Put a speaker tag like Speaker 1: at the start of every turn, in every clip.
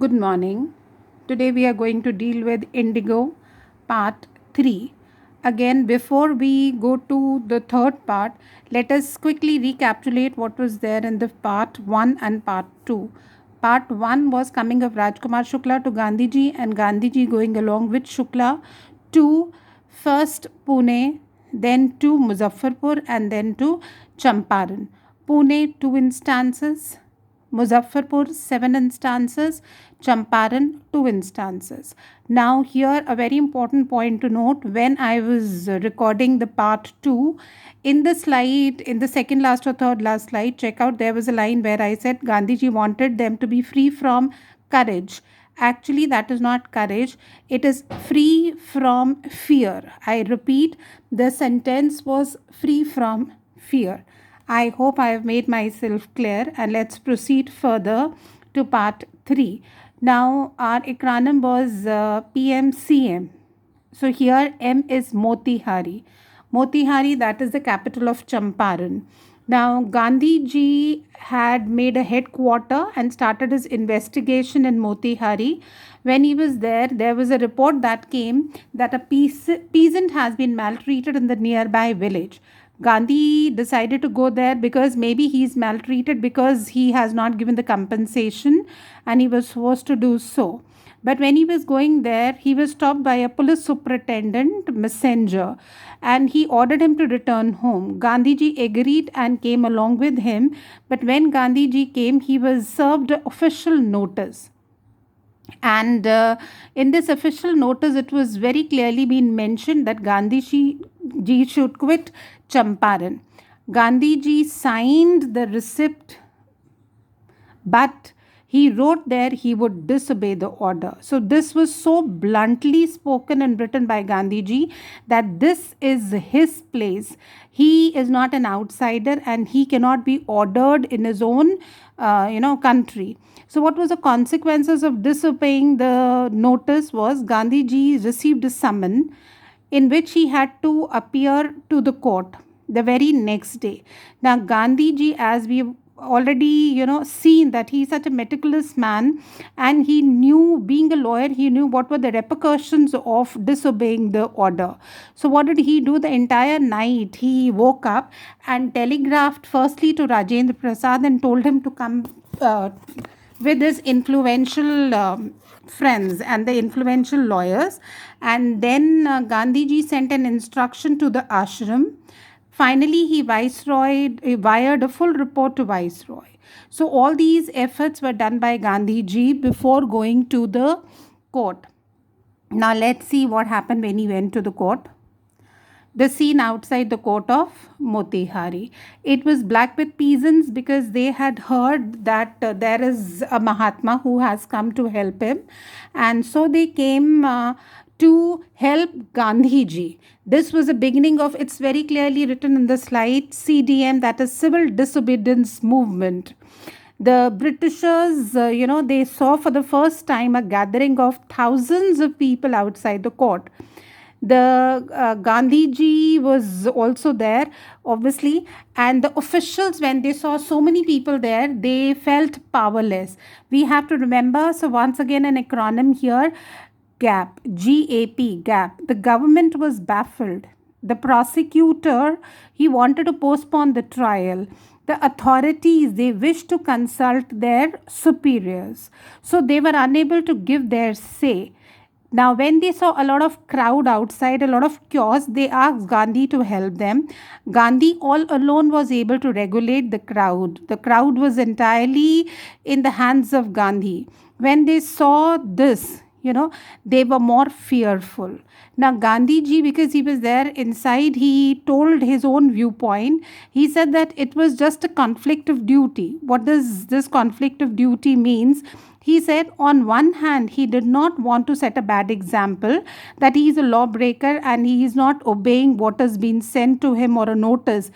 Speaker 1: Good morning. Today we are going to deal with Indigo part 3. Again, before we go to the third part, let us quickly recapitulate what was there in the part 1 and part 2. Part 1 was coming of Rajkumar Shukla to Gandhiji and Gandhiji going along with Shukla to first Pune, then to Muzaffarpur and then to Champaran. Pune, 2 instances. Muzaffarpur, 7 instances. Champaran, 2 instances. Now, here a very important point to note, when I was recording the part 2, in the slide, in the second last or third last slide, check out, there was a line where I said Gandhiji wanted them to be free from courage. Actually, that is not courage, it is free from fear. I repeat, the sentence was free from fear. I hope I have made myself clear, and let's proceed further to part 3. Now, our acronym was PMCM. So, here M is Motihari. Motihari, that is the capital of Champaran. Now, Gandhiji had made a headquarter and started his investigation in Motihari. When he was there was a report that came that a peasant has been maltreated in the nearby village. Gandhi decided to go there because maybe he's maltreated because he has not given the compensation and he was forced to do so. But when he was going there, he was stopped by a police superintendent messenger and he ordered him to return home. Gandhiji agreed and came along with him. But when Gandhiji came, he was served official notice. And in this official notice, it was very clearly been mentioned that Gandhiji should quit Champaran. Gandhiji signed the receipt, but he wrote there he would disobey the order. So this was so bluntly spoken and written by Gandhiji that this is his place. He is not an outsider and he cannot be ordered in his own country. So what was the consequences of disobeying the notice was Gandhiji received a summon in which he had to appear to the court the very next day. Now Gandhiji, as we already seen, that he is such a meticulous man and he knew, being a lawyer, he knew what were the repercussions of disobeying the order. So what did he do? The entire night he woke up and telegraphed firstly to Rajendra Prasad and told him to come with his influential friends and the influential lawyers, and then Gandhiji sent an instruction to the ashram. Finally, he wired a full report to Viceroy. So all these efforts were done by Gandhiji before going to the court. Now let's see what happened when he went to the court. The scene outside the court of Motihari. It was black with peasants because they had heard that there is a Mahatma who has come to help him. And so they came to help Gandhiji. This was the beginning of, it's very clearly written in the slide, CDM, that is Civil Disobedience Movement. The Britishers, they saw for the first time a gathering of thousands of people outside the court. The Gandhiji was also there, obviously, and the officials, when they saw so many people there, they felt powerless. We have to remember, so once again an acronym here, GAP, G-A-P, GAP. The government was baffled. The prosecutor, he wanted to postpone the trial. The authorities, they wished to consult their superiors. So they were unable to give their say. Now, when they saw a lot of crowd outside, a lot of chaos, they asked Gandhi to help them. Gandhi all alone was able to regulate the crowd. The crowd was entirely in the hands of Gandhi. When they saw this, they were more fearful. Now, Gandhiji, because he was there inside, he told his own viewpoint. He said that it was just a conflict of duty. What does this conflict of duty means? He said, on one hand, he did not want to set a bad example, that he is a lawbreaker and he is not obeying what has been sent to him or a notice.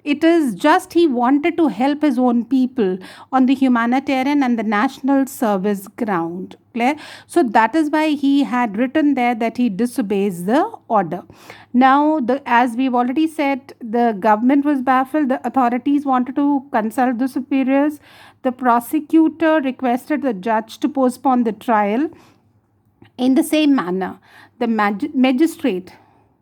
Speaker 1: It is just he wanted to help his own people on the humanitarian and the national service ground. Clear? So that is why he had written there that he disobeys the order. Now, as we've already said, the government was baffled. The authorities wanted to consult the superiors. The prosecutor requested the judge to postpone the trial. In the same manner, the magistrate,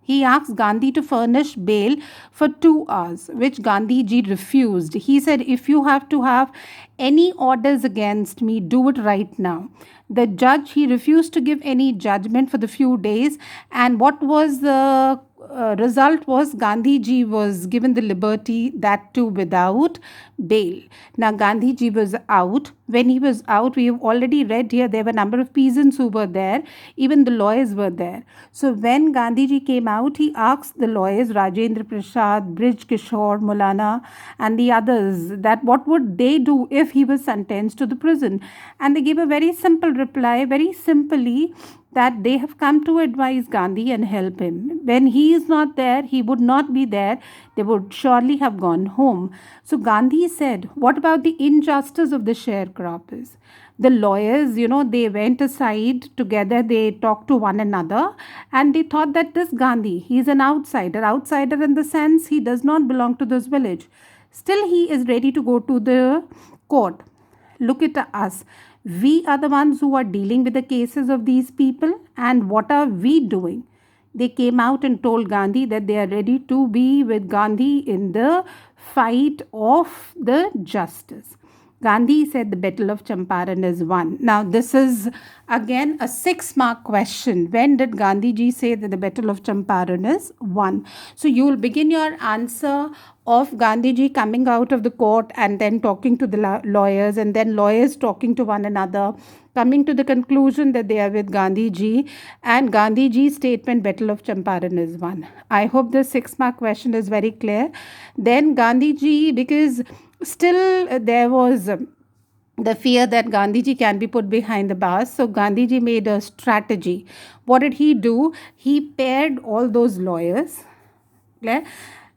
Speaker 1: he asked Gandhi to furnish bail for 2 hours, which Gandhi ji refused. He said, if you have to have any orders against me, do it right now. The judge, he refused to give any judgment for the few days. And what was the result was Gandhi ji was given the liberty, that too without bail. Now Gandhi ji was out. When he was out, we have already read here there were a number of peasants who were there. Even the lawyers were there. So when Gandhi ji came out, he asked the lawyers Rajendra Prasad, Brij Kishore, Mulana, and the others that what would they do if he was sentenced to the prison. And they gave a very simple reply, very simply, that they have come to advise Gandhi and help him. When he is not there, he would not be there. They would surely have gone home. So Gandhi said, what about the injustice of the sharecroppers? The lawyers, they went aside together, they talked to one another, and they thought that this Gandhi, he is an outsider in the sense he does not belong to this village. Still, he is ready to go to the court. Look at us. We are the ones who are dealing with the cases of these people, and what are we doing? They came out and told Gandhi that they are ready to be with Gandhi in the fight of the justice. Gandhi said the Battle of Champaran is won. Now, this is again a 6-mark question. When did Gandhi ji say that the Battle of Champaran is won? So, you will begin your answer of Gandhi ji coming out of the court and then talking to the lawyers, and then lawyers talking to one another, coming to the conclusion that they are with Gandhi ji, and Gandhi ji's statement, Battle of Champaran is won. I hope the 6-mark question is very clear. Then Gandhi ji, because still there was the fear that Gandhiji can be put behind the bars. So Gandhiji made a strategy. What did he do? He paired all those lawyers, okay,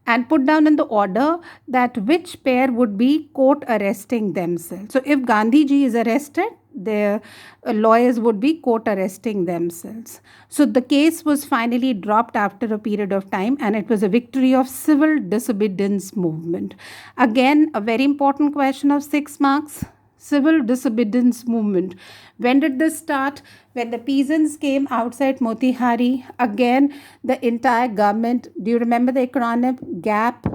Speaker 1: and put down in the order that which pair would be court arresting themselves. So if Gandhiji is arrested, the lawyers would be court arresting themselves. So the case was finally dropped after a period of time, and it was a victory of civil disobedience movement. Again, a very important question of 6 marks. Civil disobedience movement. When did this start? When the peasants came outside Motihari. Again, the entire government, do you remember the acronym GAP?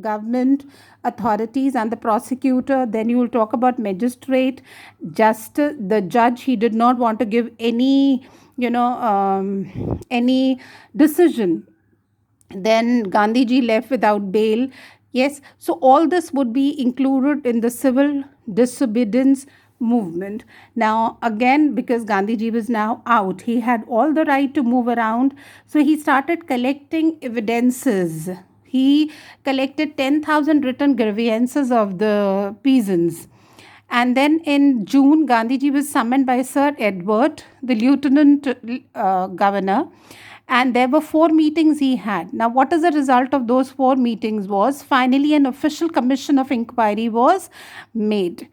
Speaker 1: Government, authorities, and the prosecutor. Then you will talk about magistrate, justice. The judge, he did not want to give any any decision. Then Gandhiji left without bail. Yes, so all this would be included in the civil disobedience movement. Now again, because Gandhiji was now out, he had all the right to move around. So he started collecting evidences. He collected 10,000 written grievances of the peasants. And then in June, Gandhiji was summoned by Sir Edward, the lieutenant governor, and there were 4 meetings he had. Now, what is the result of those 4 meetings was finally an official commission of inquiry was made.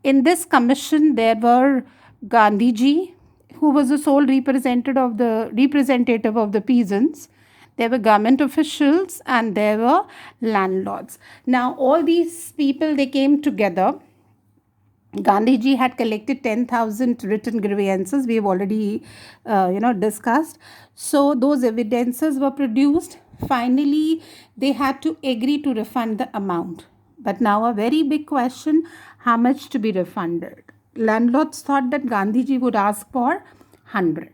Speaker 1: In this commission, there were Gandhiji, who was the sole representative of the peasants. There were government officials and there were landlords. Now, all these people, they came together. Gandhiji had collected 10,000 written grievances. We have already, discussed. So those evidences were produced. Finally, they had to agree to refund the amount. But now a very big question, how much to be refunded? Landlords thought that Gandhiji would ask for 100.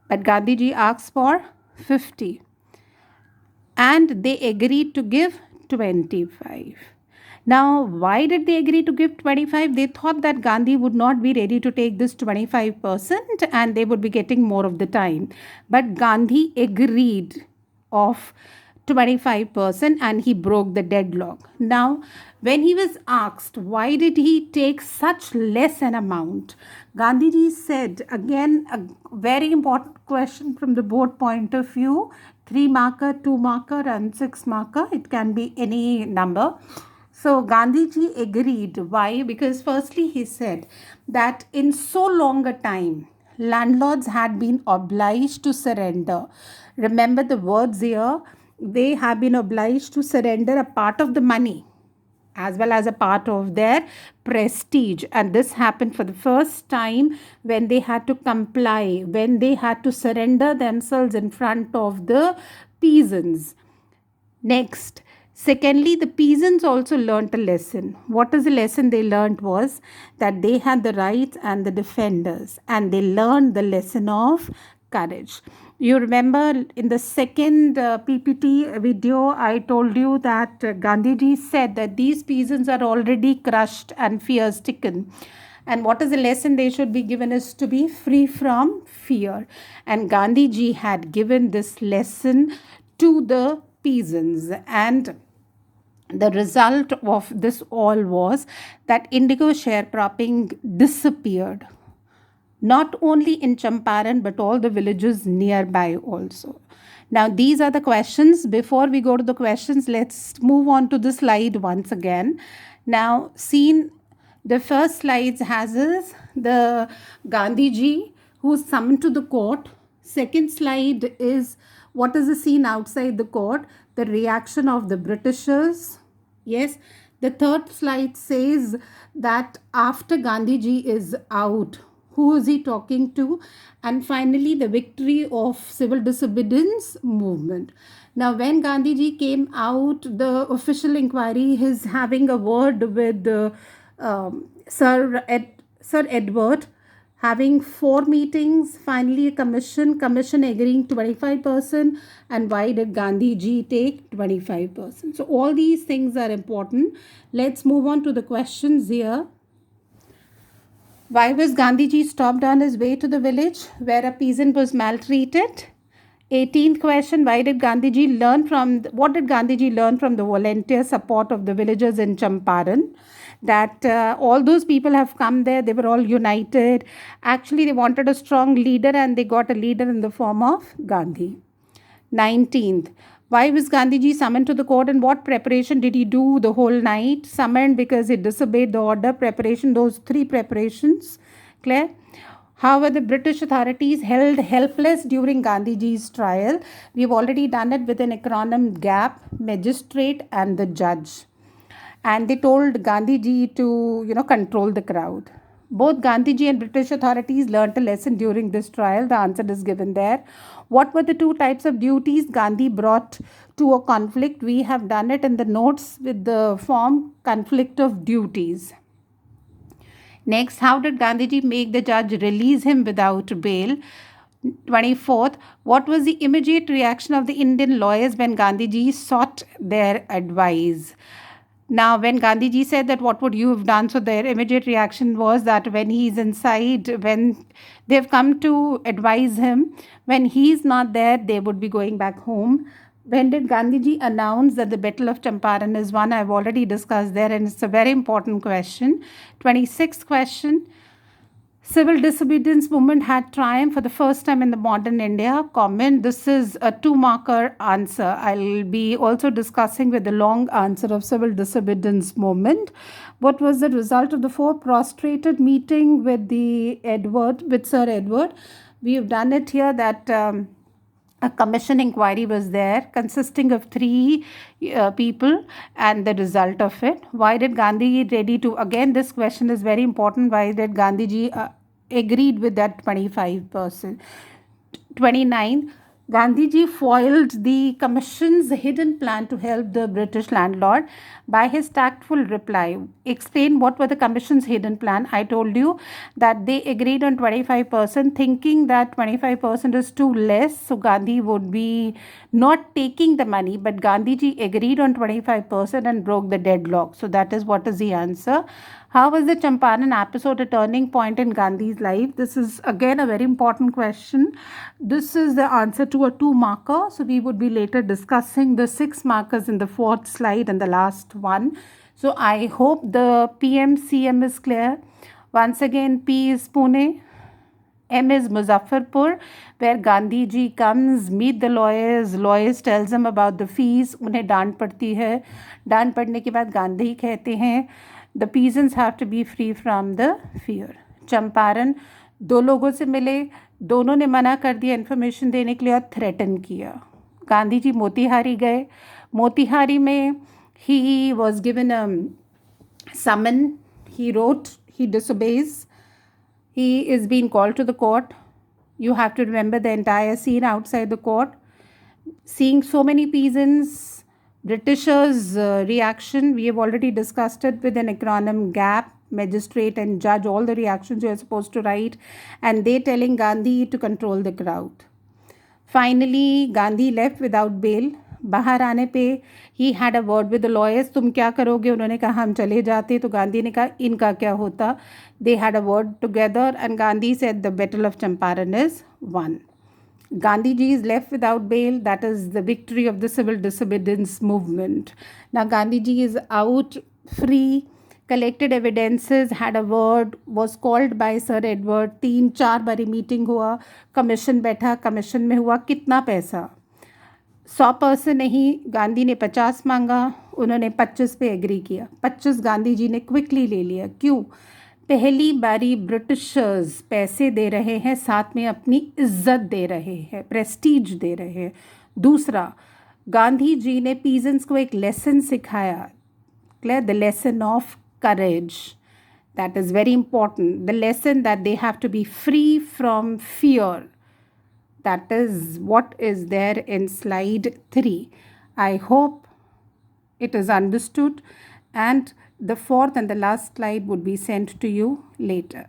Speaker 1: But Gandhiji asked for 50. And they agreed to give 25. Now, why did they agree to give 25? They thought that Gandhi would not be ready to take this 25% and they would be getting more of the time. But Gandhi agreed of 25% and he broke the deadlock. Now, when he was asked why did he take such less an amount, Gandhiji said, again, a very important question from the board point of view, 3 marker, 2 marker, and 6 marker. It can be any number. So Gandhiji agreed. Why? Because firstly he said that in so long a time, landlords had been obliged to surrender. Remember the words here. They have been obliged to surrender a part of the money as well as a part of their prestige. And this happened for the first time when they had to comply, when they had to surrender themselves in front of the peasants. Next, secondly, the peasants also learnt a lesson. What is the lesson they learnt was that they had the rights and the defenders, and they learned the lesson of courage. You remember in the second PPT video, I told you that Gandhiji said that these peasants are already crushed and fear stricken. And what is the lesson they should be given is to be free from fear. And Gandhiji had given this lesson to the peasants. And the result of this all was that indigo sharecropping disappeared, not only in Champaran but all the villages nearby also. Now, these are the questions. Before we go to the questions, let's move on to the slide once again. Now, seen the first slides has is the Gandhiji who is summoned to the court. Second slide is what is the scene outside the court, the reaction of the Britishers. Yes, the third slide says that after Gandhiji is out, who is he talking to? And finally, the victory of civil disobedience movement. Now, when Gandhiji came out, the official inquiry is having a word with Sir Edward, having 4 meetings, finally a commission agreeing 25%. And why did Gandhiji take 25%? So all these things are important. Let's move on to the questions here. Why was Gandhiji stopped on his way to the village where a peasant was maltreated? 18th question, what did Gandhiji learn from the volunteer support of the villagers in Champaran? That all those people have come there, they were all united. Actually, they wanted a strong leader and they got a leader in the form of Gandhi. 19th, why was Gandhiji summoned to the court and what preparation did he do the whole night? Summoned because he disobeyed the order. Preparation, those 3 preparations. Clear? How were the British authorities held helpless during Gandhiji's trial? We've already done it with an acronym GAP, magistrate and the judge. And they told Gandhiji to, control the crowd. Both Gandhiji and British authorities learnt a lesson during this trial. The answer is given there. What were the 2 types of duties Gandhi brought to a conflict? We have done it in the notes with the form conflict of duties. Next, how did Gandhiji make the judge release him without bail? 24th, what was the immediate reaction of the Indian lawyers when Gandhiji sought their advice? Now, when Gandhiji said that what would you have done, so their immediate reaction was that when he's inside, when they've come to advise him, when he's not there, they would be going back home. When did Gandhiji announce that the Battle of Champaran is won? I've already discussed there, and it's a very important question. 26th question. Civil disobedience movement had triumphed for the first time in the modern India. Comment. This is a 2-marker answer. I'll be also discussing with the long answer of civil disobedience movement. What was the result of the 4 prostrated meeting with Sir Edward? We have done it here that a commission inquiry was there consisting of 3 people and the result of it. Why did Gandhi ready to, again this question is very important, why did Gandhiji agreed with that 25%? 29, Gandhiji foiled the commission's hidden plan to help the British landlord by his tactful reply. Explain what were the commission's hidden plan. I told you that they agreed on 25%, thinking that 25% is too less, so Gandhi would be not taking the money, but Gandhiji agreed on 25% and broke the deadlock. So that is what is the answer. How was the Champaran episode a turning point in Gandhi's life? This is again a very important question. This is the answer to a 2-marker. So we would be later discussing the 6 markers in the 4th slide and the last one. So I hope the PM CM is clear. Once again, P is Pune, M is Muzaffarpur, where Gandhi ji comes, meet the lawyers. Lawyers tells them about the fees. उन्हें डांट पड़ती है. डांट पड़ने के बाद गांधी कहते हैं the peasants have to be free from the fear. Champaran, दो लोगों से मिले, दोनों ने मना कर दिया इन्फॉर्मेशन देने के लिए और थ्रेटन किया. गांधी जी मोतिहारी गए. मोतिहारी में he was given a summon. He wrote, he disobeys. He is being called to the court. You have to remember the entire scene outside the court. Seeing so many peasants, Britishers' reaction, we have already discussed it with an acronym GAP, magistrate and judge, all the reactions you are supposed to write, and they telling Gandhi to control the crowd. Finally, Gandhi left without bail. बाहर आने पे he had a word with the lawyers. तुम क्या करोगे? उन्होंने कहा हम चले जाते. तो गांधी ने कहा इनका क्या होता. They had a word together and Gandhi said the battle of Champaran is one. Gandhi ji is left without bail. That is the victory of the civil disobedience movement. Now Gandhi ji is out free, collected evidences, had a word, was called by Sir Edward. 3-4 बारी meeting हुआ, commission बैठा, commission में हुआ कितना पैसा? 100% नहीं, गांधी ने 50 मांगा, उन्होंने 25 पे एग्री किया. 25 गांधी जी ने क्विकली ले लिया. क्यों? पहली बारी ब्रिटिशर्स पैसे दे रहे हैं, साथ में अपनी इज्जत दे रहे हैं, प्रेस्टीज दे रहे हैं. दूसरा, गांधी जी ने पीजेंट्स को एक लेसन सिखाया, clear, the lesson of courage. That is very important. The lesson that they have to be free from fear. That is what is there in slide 3. I hope it is understood, and the fourth and the last slide would be sent to you later.